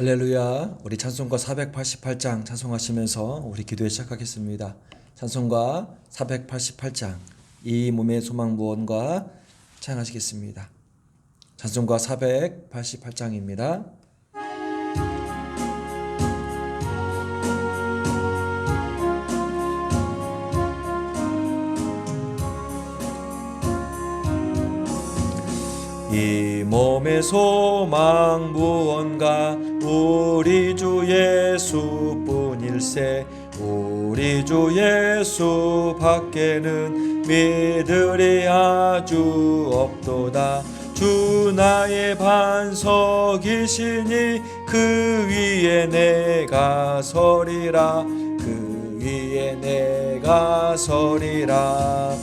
할렐루야. 우리 찬송가 488장 찬송하시면서 우리 기도에 시작하겠습니다. 찬송가 488장 이 몸의 소망 무언가 찬양하시겠습니다. 찬송가 488장입니다. 이 몸의 소망 무언가 우리 주 예수뿐일세. 우리 주 예수 밖에는 믿으리 아주 없도다. 주 나의 반석이시니 그 위에 내가 서리라. 그 위에 내가 서리라.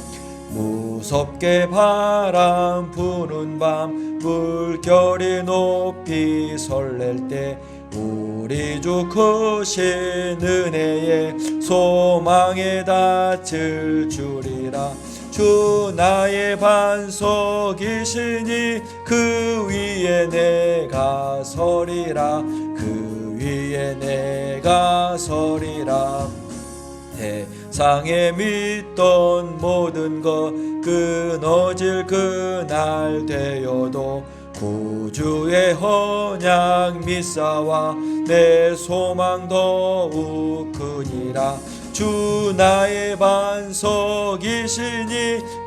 무섭게 바람 부는 밤 물결이 높이 설렐 때 우리 주 크신 은혜에 소망에 닿을 줄이라. 주 나의 반석이시니 그 위에 내가 서리라. 그 위에 내가 서리라. 세상에 믿던 모든 것 끊어질 그날 되어도 구주의 언약 믿사와 내 소망 더욱 크니라. 주 나의 반석이시니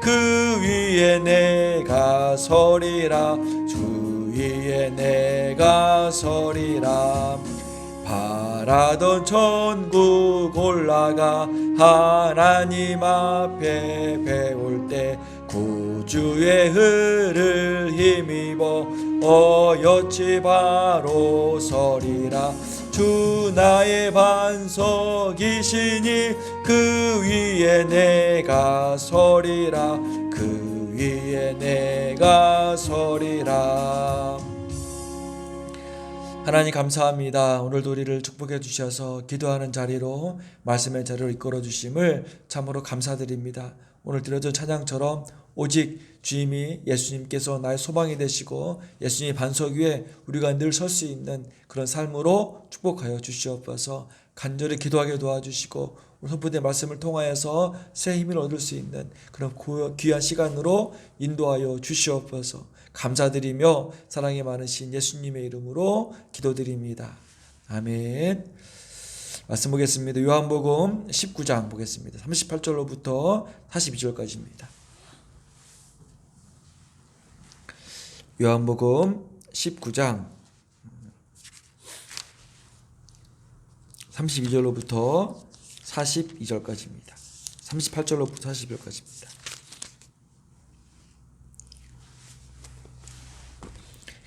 그 위에 내가 서리라. 주 위에 내가 서리라. 바라던 천국 올라가 하나님 앞에 배울 때 구주의 흐를 힘입어 어여치 바로 서리라. 주 나의 반석이시니 그 위에 내가 서리라. 그 위에 내가 서리라. 하나님 감사합니다. 오늘도 우리를 축복해 주셔서 기도하는 자리로 말씀의 자리로 이끌어 주심을 참으로 감사드립니다. 오늘 드려진 찬양처럼 오직 주님이 예수님께서 나의 소망이 되시고 예수님의 반석 위에 우리가 늘 설 수 있는 그런 삶으로 축복하여 주시옵소서. 간절히 기도하게 도와주시고 오늘 선포된 말씀을 통하여서 새 힘을 얻을 수 있는 그런 귀한 시간으로 인도하여 주시옵소서. 감사드리며 사랑이 많으신 예수님의 이름으로 기도드립니다. 아멘. 말씀 보겠습니다. 요한복음 19장 보겠습니다. 38절로부터 42절까지입니다. 요한복음 19장 32절로부터 42절까지입니다. 38절로부터 42절까지입니다.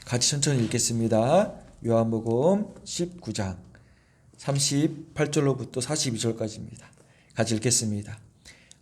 같이 천천히 읽겠습니다. 요한복음 19장 38절로부터 42절까지입니다. 같이 읽겠습니다.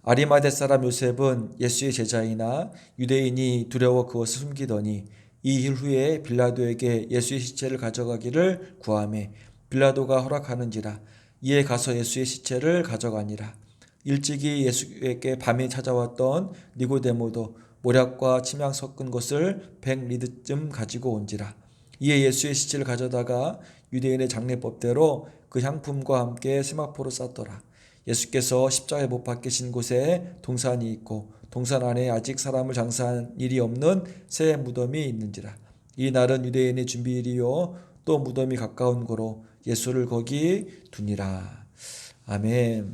아리마대 사람 요셉은 예수의 제자이나 유대인이 두려워 그것을 숨기더니 이 일 후에 빌라도에게 예수의 시체를 가져가기를 구하매 빌라도가 허락하는지라. 이에 가서 예수의 시체를 가져가니라. 일찍이 예수에게 밤에 찾아왔던 니고데모도 모략과 침향 섞은 것을 100리드쯤 가지고 온지라. 이에 예수의 시체를 가져다가 유대인의 장례법대로 그 향품과 함께 세마포로 쌌더라. 예수께서 십자가에 못 박히신 곳에 동산이 있고 동산 안에 아직 사람을 장사한 일이 없는 새 무덤이 있는지라. 이 날은 유대인의 준비일이요 또 무덤이 가까운 고로 예수를 거기 두니라. 아멘.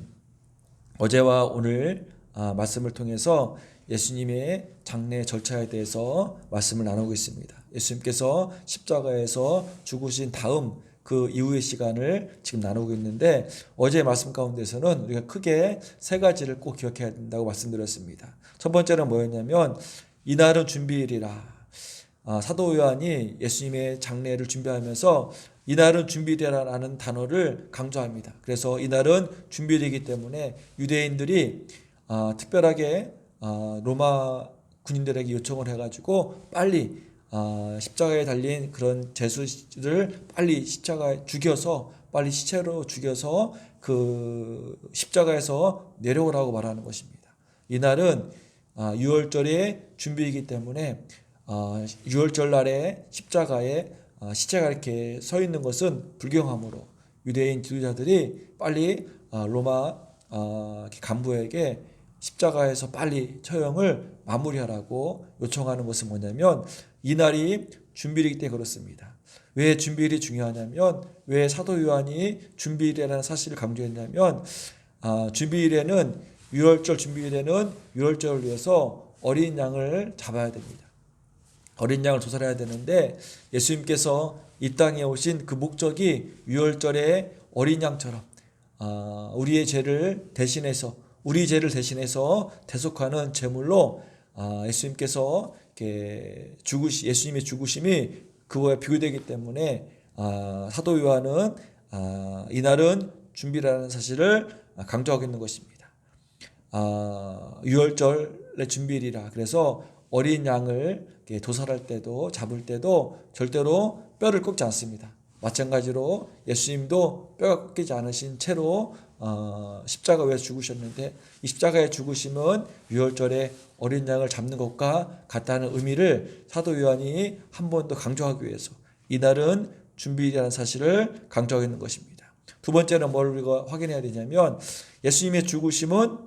어제와 오늘 말씀을 통해서 예수님의 장례 절차에 대해서 말씀을 나누고 있습니다. 예수님께서 십자가에서 죽으신 다음 그 이후의 시간을 지금 나누고 있는데 어제의 말씀 가운데서는 우리가 크게 세 가지를 꼭 기억해야 된다고 말씀드렸습니다. 첫 번째는 뭐였냐면 이날은 준비일이라. 사도 요한이 예수님의 장례를 준비하면서 이날은 준비일이라는 단어를 강조합니다. 그래서 이날은 준비일이기 때문에 유대인들이 특별하게 로마 군인들에게 요청을 해가지고 빨리 십자가에 달린 그런 제수를 빨리 십자가에 죽여서 빨리 시체로 죽여서 그 십자가에서 내려오라고 말하는 것입니다. 이날은 유월절의 준비이기 때문에 유월절 날에 십자가에 시체가 이렇게 서 있는 것은 불경함으로 유대인 지도자들이 빨리 로마 간부에게 십자가에서 빨리 처형을 마무리하라고 요청하는 것은 뭐냐면 이날이 준비일이기 때문에 그렇습니다. 왜 준비일이 중요하냐면 왜 사도 요한이 준비일이라는 사실을 강조했냐면 준비일에는 유월절 준비일에는 유월절을 위해서 어린 양을 잡아야 됩니다. 어린 양을 도살해야 되는데 예수님께서 이 땅에 오신 그 목적이 유월절에 어린 양처럼 우리 죄를 대신해서 대속하는 제물로 예수님께서 예수님의 죽으심이 그거에 비교되기 때문에 사도 요한은 이날은 준비라는 사실을 강조하고 있는 것입니다. 유월절의 준비일이라 그래서 어린 양을 도살할 때도 잡을 때도 절대로 뼈를 꺾지 않습니다. 마찬가지로 예수님도 뼈가 꺾이지 않으신 채로 십자가 위에서 죽으셨는데 이 십자가의 죽으심은 유월절에 어린 양을 잡는 것과 같다는 의미를 사도 요한이 한 번 더 강조하기 위해서 이날은 준비일이라는 사실을 강조하고 있는 것입니다. 두 번째는 뭘 우리가 확인해야 되냐면 예수님의 죽으심은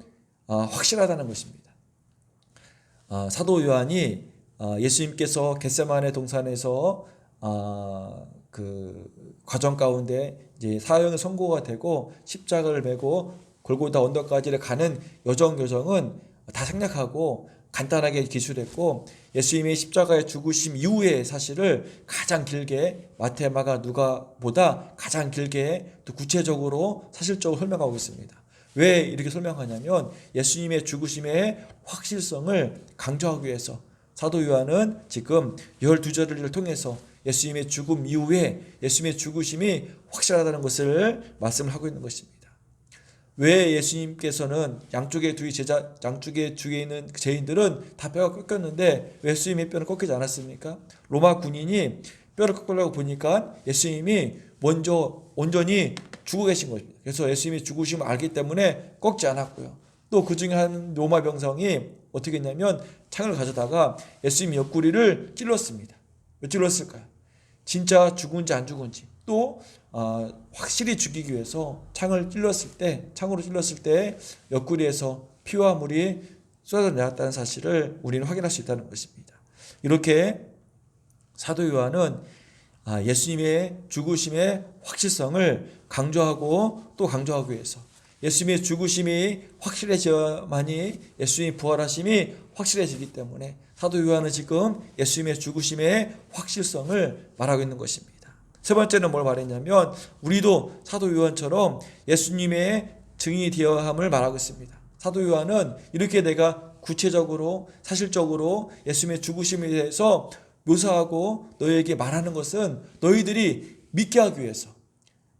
확실하다는 것입니다. 사도 요한이 예수님께서 겟세마네 동산에서 그 과정 가운데 이제 사형의 선고가 되고 십자가를 메고 골고다 언덕까지를 가는 여정은 다 생략하고 간단하게 기술했고 예수님의 십자가의 죽으심 이후의 사실을 가장 길게 마태, 마가, 누가보다 가장 길게 또 구체적으로 사실적으로 설명하고 있습니다. 왜 이렇게 설명하냐면 예수님의 죽으심의 확실성을 강조하기 위해서 사도 요한은 지금 12절을 통해서 예수님의 죽음 이후에 예수님의 죽으심이 확실하다는 것을 말씀을 하고 있는 것입니다. 왜 예수님께서는 양쪽에 주에 있는 죄인들은 다 뼈가 꺾였는데 왜 예수님의 뼈는 꺾이지 않았습니까? 로마 군인이 뼈를 꺾으려고 보니까 예수님이 먼저 온전히 죽어 계신 것입니다. 그래서 예수님이 죽으심을 알기 때문에 꺾지 않았고요. 또 그 중에 한 로마 병성이 어떻게 했냐면 창을 가져다가 예수님 옆구리를 찔렀습니다. 왜 찔렀을까요? 진짜 죽은지 안 죽은지 또 확실히 죽이기 위해서 창으로 찔렀을 때 옆구리에서 피와 물이 쏟아져 나왔다는 사실을 우리는 확인할 수 있다는 것입니다. 이렇게 사도 요한은 예수님의 죽으심의 확실성을 강조하고 또 강조하기 위해서 예수님의 죽으심이 확실해져야만이 예수님의 부활하심이 확실해지기 때문에 사도 요한은 지금 예수님의 죽으심의 확실성을 말하고 있는 것입니다. 세 번째는 뭘 말했냐면 우리도 사도 요한처럼 예수님의 증인이 되어야 함을 말하고 있습니다. 사도 요한은 이렇게 내가 구체적으로 사실적으로 예수님의 죽으심에 대해서 묘사하고 너희에게 말하는 것은 너희들이 믿게 하기 위해서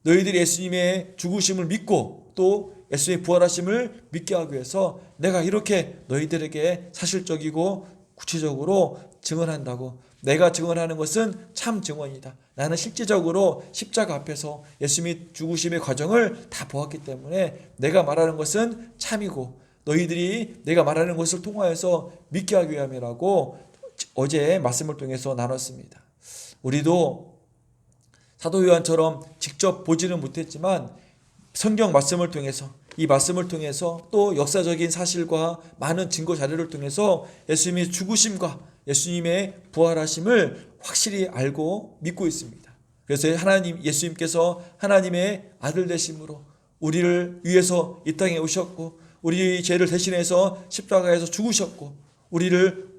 너희들이 예수님의 죽으심을 믿고 또 예수님의 부활하심을 믿게 하기 위해서 내가 이렇게 너희들에게 사실적이고 구체적으로 증언한다고. 내가 증언하는 것은 참 증언이다. 나는 실제적으로 십자가 앞에서 예수님의 죽으심의 과정을 다 보았기 때문에 내가 말하는 것은 참이고 너희들이 내가 말하는 것을 통하여서 믿게 하기 위함이라고 어제 말씀을 통해서 나눴습니다. 우리도 사도 요한처럼 직접 보지는 못했지만 성경 말씀을 통해서 이 말씀을 통해서 또 역사적인 사실과 많은 증거 자료를 통해서 예수님의 죽으심과 예수님의 부활하심을 확실히 알고 믿고 있습니다. 그래서 예수님께서 하나님의 아들 되심으로 우리를 위해서 이 땅에 오셨고 우리 죄를 대신해서 십자가에서 죽으셨고 우리를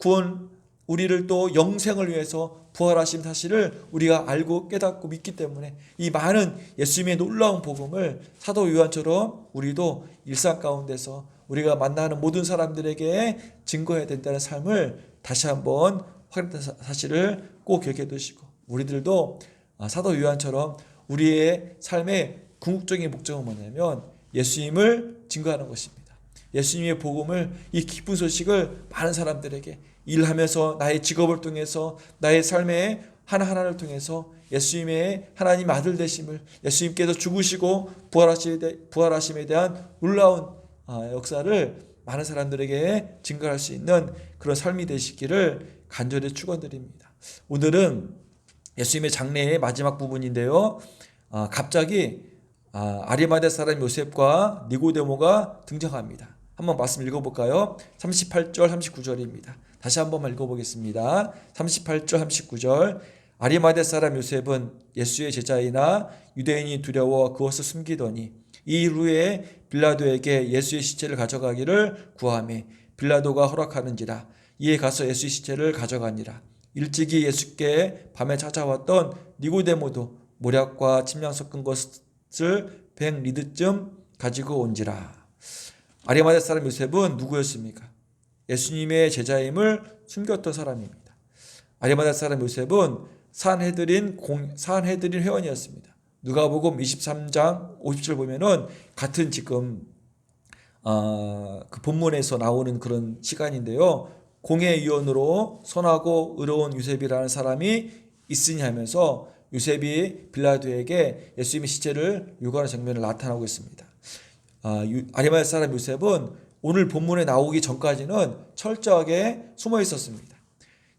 또 영생을 위해서 부활하신 사실을 우리가 알고 깨닫고 믿기 때문에 이 많은 예수님의 놀라운 복음을 사도 요한처럼 우리도 일상 가운데서 우리가 만나는 모든 사람들에게 증거해야 된다는 삶을 다시 한번 확인된 사실을 꼭 기억해 두시고 우리들도 사도 요한처럼 우리의 삶의 궁극적인 목적은 뭐냐면 예수님을 증거하는 것입니다. 예수님의 복음을 이 기쁜 소식을 많은 사람들에게 일하면서 나의 직업을 통해서 나의 삶의 하나하나를 통해서 예수님의 하나님 아들 되심을 예수님께서 죽으시고 부활하심에 대한 놀라운 역사를 많은 사람들에게 증거할 수 있는 그런 삶이 되시기를 간절히 축원드립니다. 오늘은 예수님의 장례의 마지막 부분인데요. 갑자기 아리마대 사람 요셉과 니고데모가 등장합니다. 한번 말씀 읽어볼까요? 38절 39절입니다. 다시 한번 읽어보겠습니다. 38절 39절 아리마대 사람 요셉은 예수의 제자이나 유대인이 두려워 그것을 숨기더니 이 일 후에 빌라도에게 예수의 시체를 가져가기를 구하매 빌라도가 허락하는지라 이에 가서 예수의 시체를 가져가니라. 일찍이 예수께 밤에 찾아왔던 니고데모도 모략과 침향 섞은 것을 100리드쯤 가지고 온지라. 아리마대 사람 요셉은 누구였습니까? 예수님의 제자임을 숨겼던 사람입니다. 아리마대 사람 요셉은 산헤드린 회원이었습니다. 누가복음 23장 50절 보면은 같은 지금 그 본문에서 나오는 그런 시간인데요. 공회위원으로 선하고 의로운 요셉이라는 사람이 있으니 하면서 요셉이 빌라도에게 예수님의 시체를 요구하는 장면을 나타나고 있습니다. 아리마대 사람 요셉은 오늘 본문에 나오기 전까지는 철저하게 숨어 있었습니다.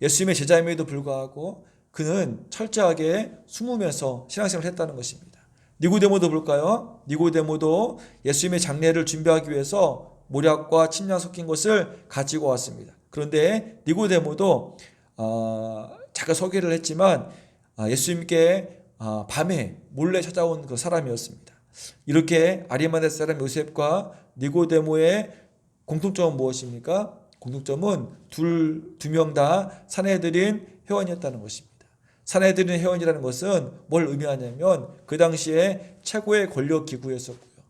예수님의 제자임에도 불구하고 그는 철저하게 숨으면서 신앙생활을 했다는 것입니다. 니고데모도 볼까요? 니고데모도 예수님의 장례를 준비하기 위해서 모략과 침향 섞인 것을 가지고 왔습니다. 그런데 니고데모도 잠깐 소개를 했지만 예수님께 밤에 몰래 찾아온 그 사람이었습니다. 이렇게 아리마대 사람 요셉과 니고데모의 공통점은 무엇입니까? 공통점은 두 명 다 산헤드린 회원이었다는 것입니다. 산헤드린 회원이라는 것은 뭘 의미하냐면 그 당시에 최고의 권력 기구였었고요.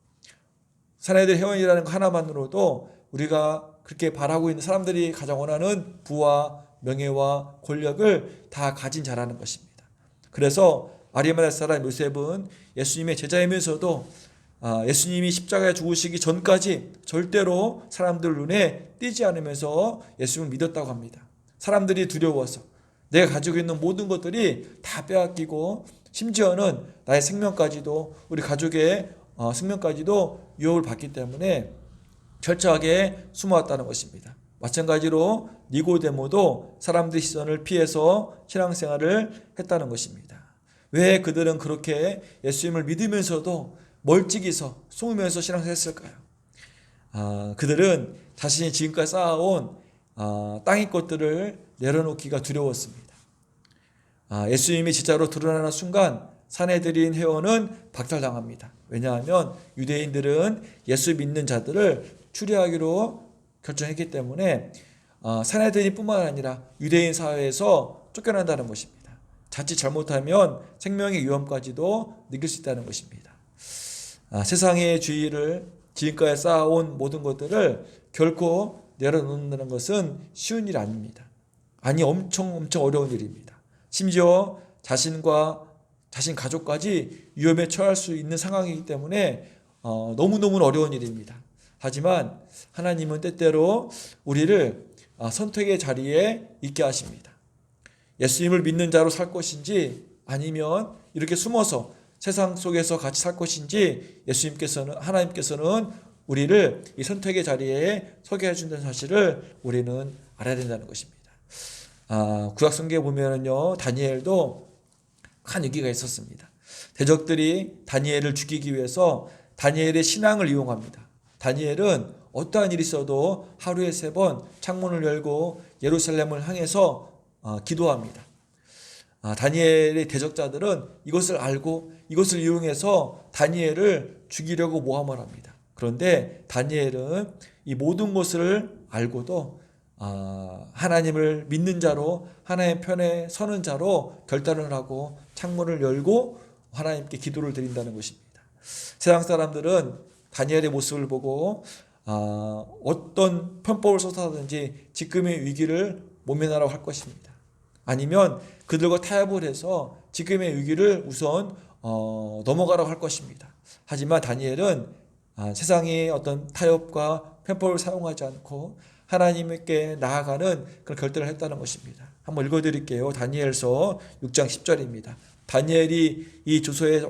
산헤드린 회원이라는 거 하나만으로도 우리가 그렇게 바라고 있는 사람들이 가장 원하는 부와 명예와 권력을 다 가진 자라는 것입니다. 그래서 아리마대 사람 요셉은 예수님의 제자이면서도 예수님이 십자가에 죽으시기 전까지 절대로 사람들 눈에 띄지 않으면서 예수님을 믿었다고 합니다. 사람들이 두려워서 내가 가지고 있는 모든 것들이 다 빼앗기고 심지어는 나의 생명까지도 우리 가족의 생명까지도 유혹을 받기 때문에 철저하게 숨어왔다는 것입니다. 마찬가지로 니고데모도 사람들의 시선을 피해서 신앙생활을 했다는 것입니다. 왜 그들은 그렇게 예수님을 믿으면서도 멀찍이서 숨으면서 신앙생활을 했을까요? 그들은 자신이 지금까지 쌓아온 땅의 것들을 내려놓기가 두려웠습니다. 예수님이 제자로 드러나는 순간 산헤드린 회원은 박탈당합니다. 왜냐하면 유대인들은 예수 믿는 자들을 추리하기로 결정했기 때문에 산헤드린뿐만 아니라 유대인 사회에서 쫓겨난다는 것입니다. 자칫 잘못하면 생명의 위험까지도 느낄 수 있다는 것입니다. 세상의 주의를 지금까지 쌓아온 모든 것들을 결코 내려놓는다는 것은 쉬운 일이 아닙니다. 아니 엄청 어려운 일입니다. 심지어 자신과 자신 가족까지 위험에 처할 수 있는 상황이기 때문에 너무너무 어려운 일입니다. 하지만 하나님은 때때로 우리를 선택의 자리에 있게 하십니다. 예수님을 믿는 자로 살 것인지 아니면 이렇게 숨어서 세상 속에서 같이 살 것인지 하나님께서는 우리를 이 선택의 자리에 서게 해준다는 사실을 우리는 알아야 된다는 것입니다. 구약성경에 보면은요, 다니엘도 큰 위기가 있었습니다. 대적들이 다니엘을 죽이기 위해서 다니엘의 신앙을 이용합니다. 다니엘은 어떠한 일이 있어도 하루에 3번 창문을 열고 예루살렘을 향해서 기도합니다. 다니엘의 대적자들은 이것을 알고 이것을 이용해서 다니엘을 죽이려고 모함을 합니다. 그런데 다니엘은 이 모든 것을 알고도 하나님을 믿는 자로 하나님 편에 서는 자로 결단을 하고 창문을 열고 하나님께 기도를 드린다는 것입니다. 세상 사람들은 다니엘의 모습을 보고 어떤 편법을 써서든지 지금의 위기를 모면하라고 할 것입니다. 아니면 그들과 타협을 해서 지금의 위기를 우선 넘어가라고 할 것입니다. 하지만 다니엘은 세상의 어떤 타협과 편법을 사용하지 않고 하나님께 나아가는 그런 결단을 했다는 것입니다. 한번 읽어드릴게요. 다니엘서 6장 10절입니다. 다니엘이 이 조서에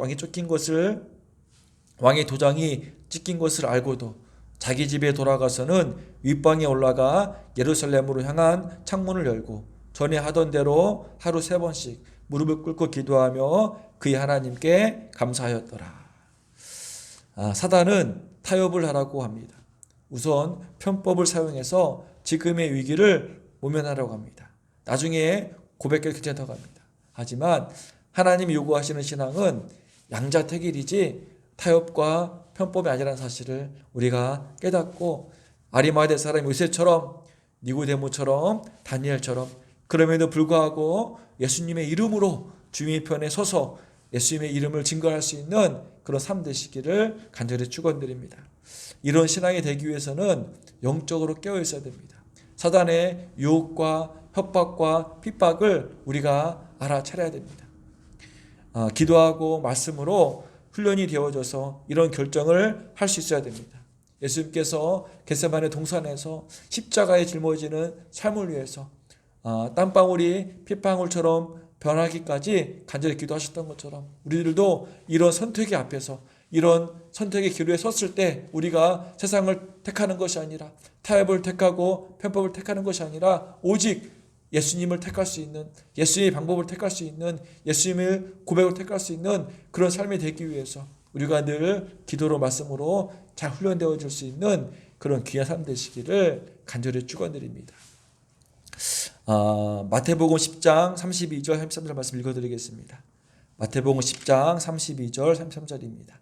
왕의 도장이 찍힌 것을 알고도 자기 집에 돌아가서는 윗방에 올라가 예루살렘으로 향한 창문을 열고 전에 하던 대로 하루 3번씩 무릎을 꿇고 기도하며 그의 하나님께 감사하였더라. 사단은 타협을 하라고 합니다. 우선 편법을 사용해서 지금의 위기를 모면하려고 합니다. 나중에 고백해도 괜찮다고 합니다. 하지만 하나님이 요구하시는 신앙은 양자택일이지 타협과 편법이 아니라는 사실을 우리가 깨닫고 아리마대 사람 요셉처럼 니고데모처럼 다니엘처럼 그럼에도 불구하고 예수님의 이름으로 주님의 편에 서서 예수님의 이름을 증거할 수 있는 그런 삶 되시기를 간절히 축원드립니다. 이런 신앙이 되기 위해서는 영적으로 깨어 있어야 됩니다. 사단의 유혹과 협박과 핍박을 우리가 알아차려야 됩니다. 기도하고 말씀으로 훈련이 되어져서 이런 결정을 할 수 있어야 됩니다. 예수님께서 겟세마네 동산에서 십자가에 짊어지는 삶을 위해서 땀방울이 핏방울처럼 변하기까지 간절히 기도하셨던 것처럼 우리들도 이런 선택의 앞에서 이런 선택의 기로에 섰을 때 우리가 세상을 택하는 것이 아니라 타협을 택하고 편법을 택하는 것이 아니라 오직 예수님을 택할 수 있는 예수님의 방법을 택할 수 있는 예수님의 고백을 택할 수 있는 그런 삶이 되기 위해서 우리가 늘 기도로 말씀으로 잘 훈련되어질 수 있는 그런 귀한 삶 되시기를 간절히 축원드립니다. 마태복음 10장 32절 33절 말씀 읽어드리겠습니다. 마태복음 10장 32절 33절입니다.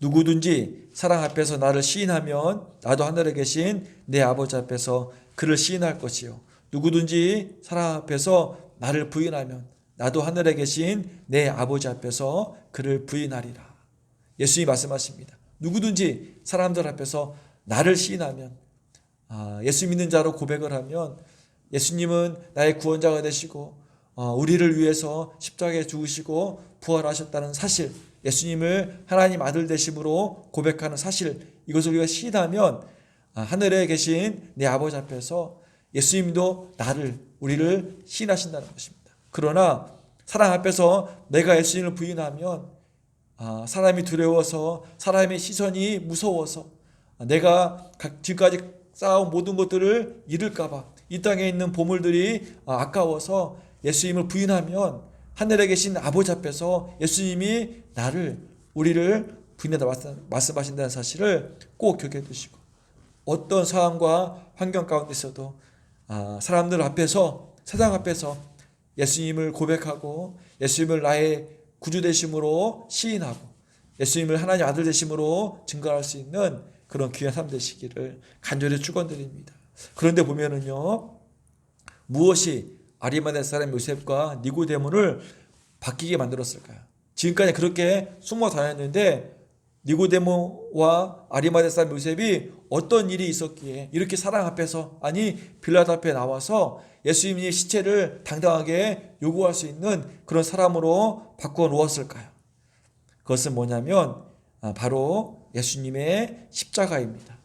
누구든지 사랑 앞에서 나를 시인하면 나도 하늘에 계신 내 아버지 앞에서 그를 시인할 것이요 누구든지 사랑 앞에서 나를 부인하면 나도 하늘에 계신 내 아버지 앞에서 그를 부인하리라. 예수님이 말씀하십니다. 누구든지 사람들 앞에서 나를 시인하면 예수 믿는 자로 고백을 하면 예수님은 나의 구원자가 되시고 우리를 위해서 십자가에 죽으시고 부활하셨다는 사실, 예수님을 하나님 아들 되심으로 고백하는 사실, 이것을 우리가 시인하면 하늘에 계신 내 아버지 앞에서 예수님도 우리를 시인하신다는 것입니다. 그러나 사랑 앞에서 내가 예수님을 부인하면 사람이 두려워서 사람의 시선이 무서워서 내가 지금까지 쌓아온 모든 것들을 잃을까 봐 이 땅에 있는 보물들이 아까워서 예수님을 부인하면 하늘에 계신 아버지 앞에서 예수님이 우리를 부인하다 말씀하신다는 사실을 꼭 기억해 두시고 어떤 상황과 환경 가운데 있어도 사람들 앞에서 세상 앞에서 예수님을 고백하고 예수님을 나의 구주 되심으로 시인하고 예수님을 하나님 아들 되심으로 증거할 수 있는 그런 귀한 삶 되시기를 간절히 축원드립니다. 그런데 보면은요, 무엇이 아리마대 사람 요셉과 니고데모를 바뀌게 만들었을까요? 지금까지 그렇게 숨어 다녔는데 니고데모와 아리마대 사람 요셉이 어떤 일이 있었기에 이렇게 사랑 앞에서 아니 빌라도 앞에 나와서 예수님의 시체를 당당하게 요구할 수 있는 그런 사람으로 바꾸어 놓았을까요? 그것은 뭐냐면 바로 예수님의 십자가입니다.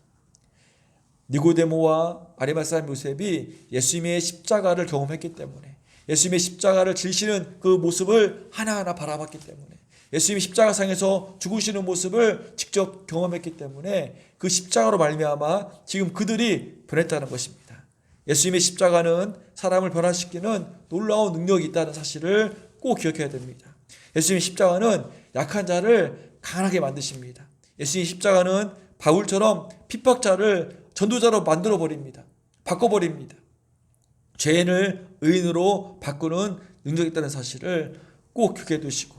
니고데모와 아리마대 사람 요셉이 예수님의 십자가를 경험했기 때문에 예수님의 십자가를 지시는 그 모습을 하나하나 바라봤기 때문에 예수님이 십자가상에서 죽으시는 모습을 직접 경험했기 때문에 그 십자가로 말미암아 지금 그들이 변했다는 것입니다. 예수님의 십자가는 사람을 변화시키는 놀라운 능력이 있다는 사실을 꼭 기억해야 됩니다. 예수님의 십자가는 약한 자를 강하게 만드십니다. 예수님의 십자가는 바울처럼 핍박자를 전도자로 만들어버립니다. 바꿔버립니다. 죄인을 의인으로 바꾸는 능력이 있다는 사실을 꼭 기억해 두시고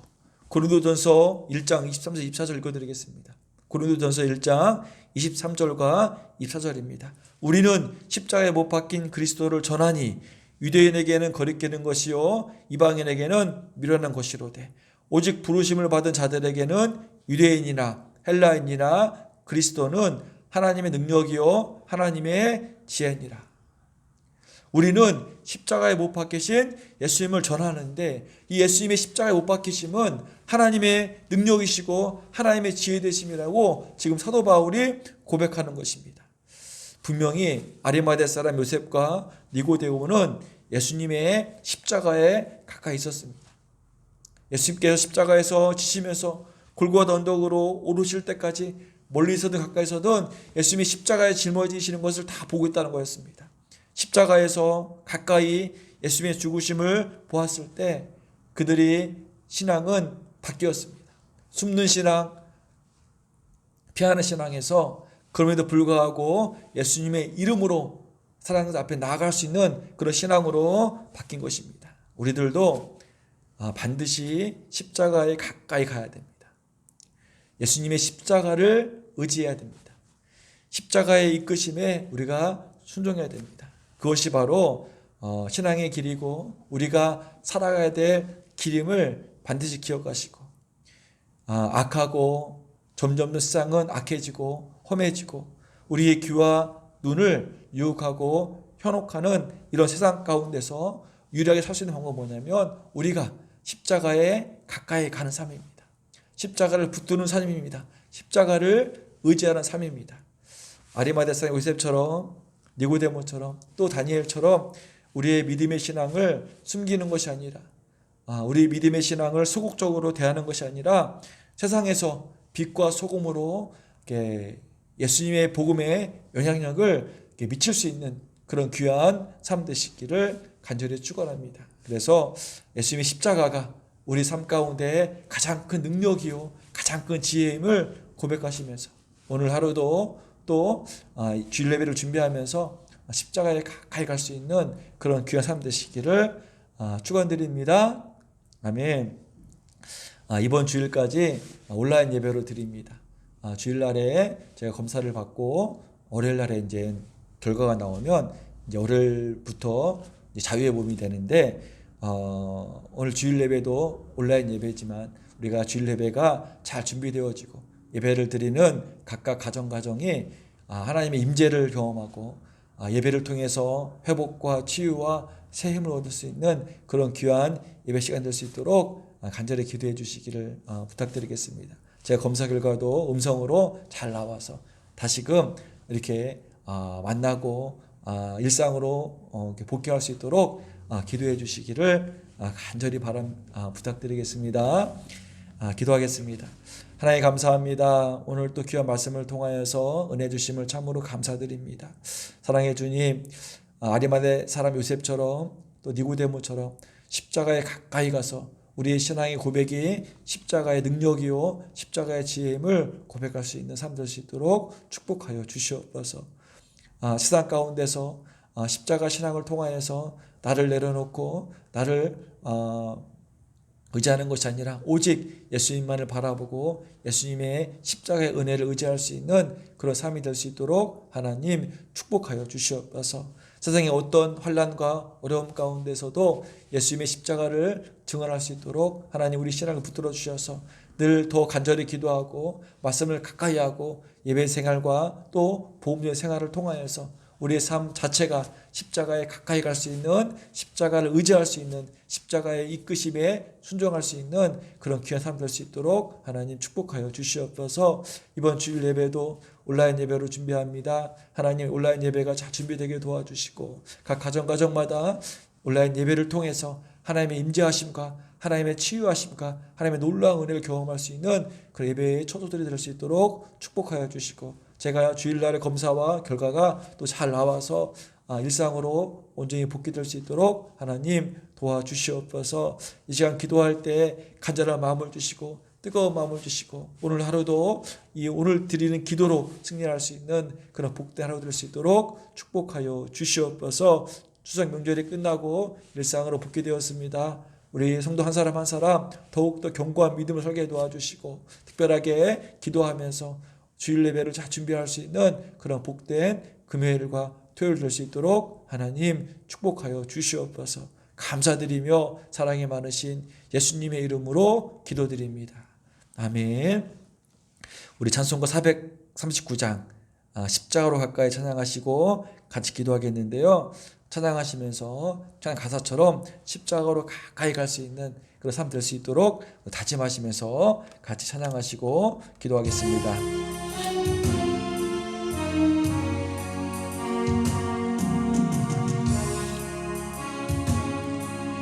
고린도전서 1장 23절 24절 읽어드리겠습니다. 고린도전서 1장 23절과 24절입니다. 우리는 십자가에 못 박힌 그리스도를 전하니 유대인에게는 거리끼는 것이요 이방인에게는 미련한 것이로되 오직 부르심을 받은 자들에게는 유대인이나 헬라인이나 그리스도는 하나님의 능력이요 하나님의 지혜니라. 우리는 십자가에 못 박히신 예수님을 전하는데 이 예수님의 십자가에 못 박히심은 하나님의 능력이시고 하나님의 지혜 되심이라고 지금 사도 바울이 고백하는 것입니다. 분명히 아리마대 사람 요셉과 니고데모는 예수님의 십자가에 가까이 있었습니다. 예수님께서 십자가에서 지시면서 골고다 언덕으로 오르실 때까지 멀리서든 가까이서든 예수님이 십자가에 짊어지시는 것을 다 보고 있다는 거였습니다. 십자가에서 가까이 예수님의 죽으심을 보았을 때 그들이 신앙은 바뀌었습니다. 숨는 신앙, 피하는 신앙에서 그럼에도 불구하고 예수님의 이름으로 사람들 앞에 나아갈 수 있는 그런 신앙으로 바뀐 것입니다. 우리들도 반드시 십자가에 가까이 가야 됩니다. 예수님의 십자가를 의지해야 됩니다. 십자가의 이끄심에 우리가 순종해야 됩니다. 그것이 바로 신앙의 길이고 우리가 살아가야 될 길임을 반드시 기억하시고, 악하고 점점 더 세상은 악해지고 험해지고 우리의 귀와 눈을 유혹하고 현혹하는 이런 세상 가운데서 유일하게 살 수 있는 방법은 뭐냐면 우리가 십자가에 가까이 가는 삶입니다. 십자가를 붙드는 삶입니다. 십자가를 의지하는 삶입니다. 아리마대 사람 요셉처럼, 니고데모처럼, 또 다니엘처럼 우리의 믿음의 신앙을 숨기는 것이 아니라, 우리 믿음의 신앙을 소극적으로 대하는 것이 아니라 세상에서 빛과 소금으로 예수님의 복음의 영향력을 미칠 수 있는 그런 귀한 삶 되시기를 간절히 축원합니다. 그래서 예수님의 십자가가 우리 삶 가운데 가장 큰 능력이요 가장 큰 지혜임을 고백하시면서 오늘 하루도 또 주일 예배를 준비하면서 십자가에 가까이 갈 수 있는 그런 귀한 삶 되시기를 축원드립니다. 아멘. 이번 주일까지 온라인 예배로 드립니다. 주일날에 제가 검사를 받고 월요일날에 이제 결과가 나오면 이제 월요일부터 이제 자유의 몸이 되는데, 오늘 주일 예배도 온라인 예배지만 우리가 주일 예배가 잘 준비되어지고 예배를 드리는 각각 가정이 하나님의 임재를 경험하고 예배를 통해서 회복과 치유와 새 힘을 얻을 수 있는 그런 귀한 예배 시간 될 수 있도록 간절히 기도해 주시기를 부탁드리겠습니다. 제가 검사 결과도 음성으로 잘 나와서 다시금 이렇게 만나고 일상으로 복귀할 수 있도록 기도해 주시기를 간절히 부탁드리겠습니다. 기도하겠습니다. 하나님 감사합니다. 오늘 또 귀한 말씀을 통하여서 은혜 주심을 참으로 감사드립니다. 사랑의 주님, 아리마대 사람 요셉처럼 또 니고데모처럼 십자가에 가까이 가서 우리의 신앙의 고백이 십자가의 능력이요 십자가의 지혜임을 고백할 수 있는 삶 될 수 있도록 축복하여 주시옵소서. 세상 가운데서 십자가 신앙을 통하여서 나를 내려놓고 나를 의지하는 것이 아니라 오직 예수님만을 바라보고 예수님의 십자가의 은혜를 의지할 수 있는 그런 삶이 될 수 있도록 하나님 축복하여 주시옵소서. 세상의 어떤 환난과 어려움 가운데서도 예수님의 십자가를 증언할 수 있도록 하나님 우리 신앙을 붙들어 주셔서 늘 더 간절히 기도하고 말씀을 가까이 하고 예배 생활과 또 복음의 생활을 통하여서 우리의 삶 자체가 십자가에 가까이 갈 수 있는, 십자가를 의지할 수 있는, 십자가의 이끄심에 순종할 수 있는 그런 귀한 삶 될 수 있도록 하나님 축복하여 주시옵소서. 이번 주일 예배도 온라인 예배로 준비합니다. 하나님 온라인 예배가 잘 준비되게 도와주시고 각 가정마다 온라인 예배를 통해서 하나님의 임재하심과 하나님의 치유하심과 하나님의 놀라운 은혜를 경험할 수 있는 그 예배의 초도들이 될 수 있도록 축복하여 주시고, 제가 주일날의 검사와 결과가 또 잘 나와서 일상으로 온전히 복귀될 수 있도록 하나님 도와주시옵소서. 이 시간 기도할 때 간절한 마음을 주시고 뜨거운 마음을 주시고 오늘 하루도 이 오늘 드리는 기도로 승리할 수 있는 그런 복된 하루 될 수 있도록 축복하여 주시옵소서. 추석 명절이 끝나고 일상으로 복귀되었습니다. 우리 성도 한 사람 한 사람 더욱더 견고한 믿음을 설계 도와주시고 특별하게 기도하면서 주일 예배를 잘 준비할 수 있는 그런 복된 금요일과 토요일 될 수 있도록 하나님 축복하여 주시옵소서. 감사드리며 사랑이 많으신 예수님의 이름으로 기도드립니다. 아멘. 우리 찬송가 439장 십자가로 가까이 찬양하시고 같이 기도하겠는데요. 찬양하시면서 찬양 가사처럼 십자가로 가까이 갈 수 있는 그런 삶 될 수 있도록 다짐하시면서 같이 찬양하시고 기도하겠습니다.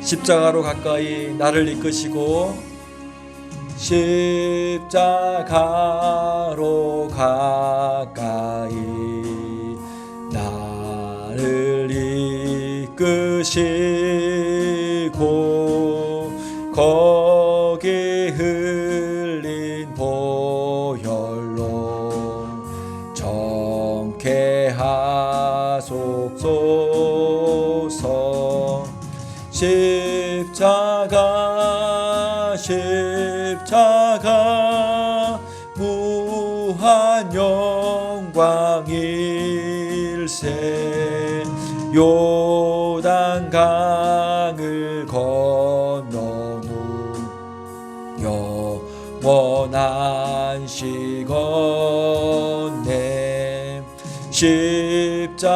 십자가로 가까이 나를 이끄시고 십자가로 가까이 나를 이끄시고 하소서. 십자가 십자가 무한 영광일세. 요단강을 건너누 영원한 시건네. 십자가에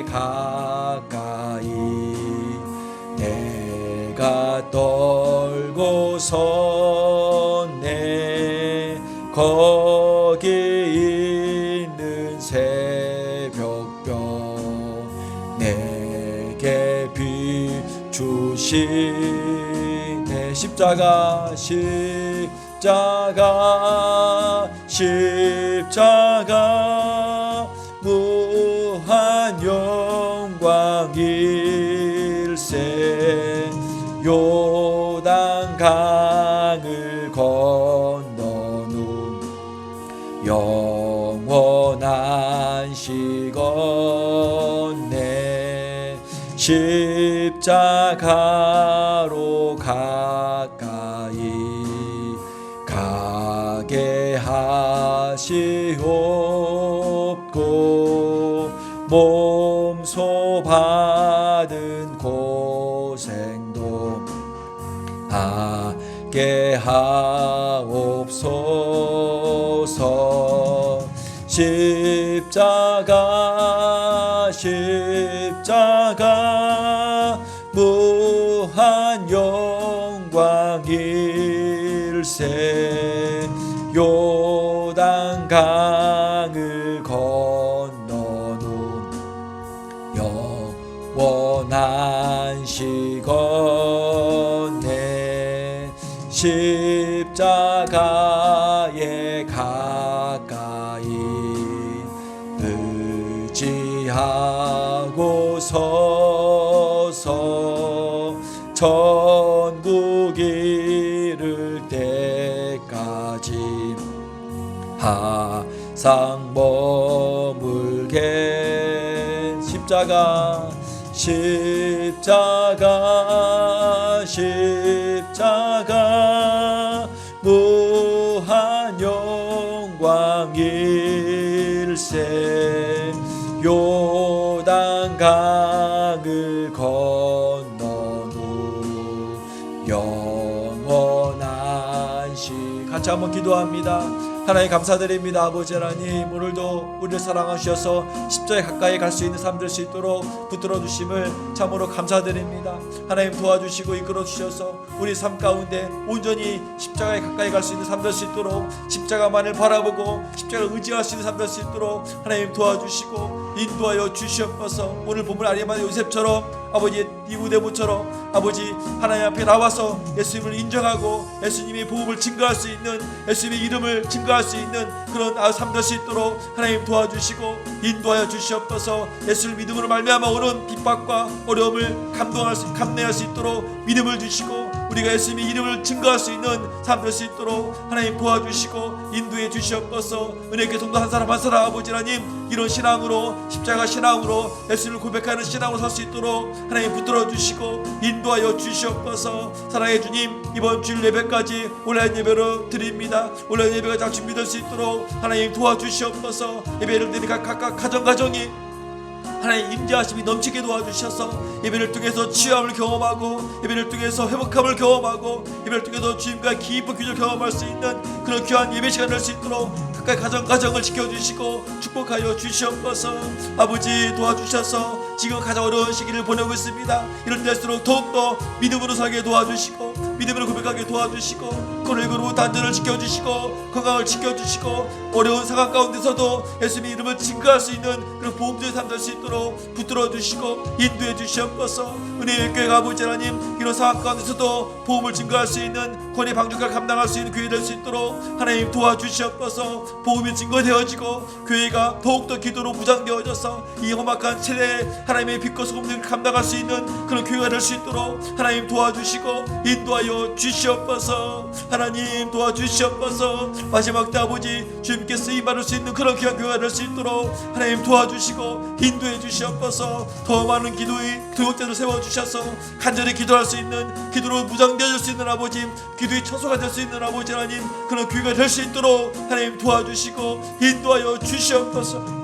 가까이 내가 떨고 섰네. 거기 있는 새벽별 내게 비추시네. 십자가 십자가 십자가 무한 영광일세. 요단강을 건너누 영원한 시건네. 십자가로 가까이 가게 하시옵고 몸소 받은 고생도 하게 하옵소서. 십자가 십자가 무한 영광일세. 요단강을 건너누 영원한 시건네. 십자가에 가까이 의지하고 서서 천국 이를 때까지 항상 머물게. 십자가 십자가 십자가 무한 영광일세. 요단강을 건너누 영원한 시. 같이 한번 기도합니다. 하나님 감사드립니다. 아버지 하나님, 오늘도 우리를 사랑하셔서 십자가에 가까이 갈 수 있는 삶 될 수 있도록 붙들어 주심을 참으로 감사드립니다. 하나님 도와주시고 이끌어 주셔서 우리 삶 가운데 온전히 십자가에 가까이 갈 수 있는 삶 될 수 있도록, 십자가만을 바라보고 십자가를 의지할 수 있는 삶 될 수 있도록 하나님 도와주시고 인도하여 주시옵소서. 오늘 본문 아리마다 요셉처럼 아버지 니고데모처럼 아버지 하나님 앞에 나와서 예수님을 인정하고 예수님의 복음을 증거할 수 있는, 예수님의 이름을 증거할 수 있는 그런 삶 될 수 있도록 하나님 도와주시고 인도하여 주시옵소서. 예수를 믿음으로 말미암아 오는 핍박과 어려움을 감내할 수 있도록 믿음을 주시고 우리가 예수님의 이름을 증거할 수 있는 삶 될 수 있도록 하나님 도와주시고 인도해 주시옵소서. 은혜께 성도 한 사람 한 사람 아버지 하나님 이런 신앙으로, 십자가 신앙으로 예수님을 고백하는 신앙으로 살 수 있도록 하나님 붙들어 주시고 인도하여 주시옵소서. 사랑의 주님, 이번 주일 예배까지 온라인 예배로 드립니다. 온라인 예배가 잘 준비될 수 있도록 하나님 도와주시옵소서. 예배를 드리는 각각 가정이 하나님 임재하심이 넘치게 도와주셔서 예배를 통해서 치유함을 경험하고, 예배를 통해서 회복함을 경험하고, 예배를 통해서 주님과 깊은 교제를 경험할 수 있는 그런 귀한 예배 시간 될 수 있도록 각각 가정을 지켜주시고 축복하여 주시옵소서. 아버지 도와주셔서 지금 가장 어려운 시기를 보내고 있습니다. 이런 때일수록 더욱더 믿음으로 살게 도와주시고 믿음으로 고백하게 도와주시고 코로나19로 단전을 지켜주시고 건강을 지켜주시고 어려운 상황 가운데서도 예수님의 이름을 증거할 수 있는 그런 보험적인 삶 될 수 있도록 붙들어 주시고 인도해 주시옵소서. 은혜의 교회 아버지 하나님, 이런 상황 가운데서도 보험을 증거할 수 있는 권위 방주까지 감당할 수 있는 교회 될 수 있도록 하나님 도와주시옵소서. 보험이 증거되어지고 교회가 더욱더 기도로 무장되어져서 이 험악한 세대에 하나님의 빛과 소금을 감당할 수 있는 그런 교회가 될 수 있도록 하나님 도와주시고 인도하여 주시옵소서. 하나님 도와주시옵소서. 마지막 때 아버지 주님께 쓰임받을 수 있는 그런 귀한 교회가 될 수 있도록 하나님 도와주시고 인도해 주시옵소서. 더 많은 기도의 교육자를 세워주셔서 간절히 기도할 수 있는, 기도로 무장되어질 수 있는 아버지, 기도의 처소가 될 수 있는 아버지 하나님, 그런 교회가 될 수 있도록 하나님 도와주시고 인도하여 주시옵소서.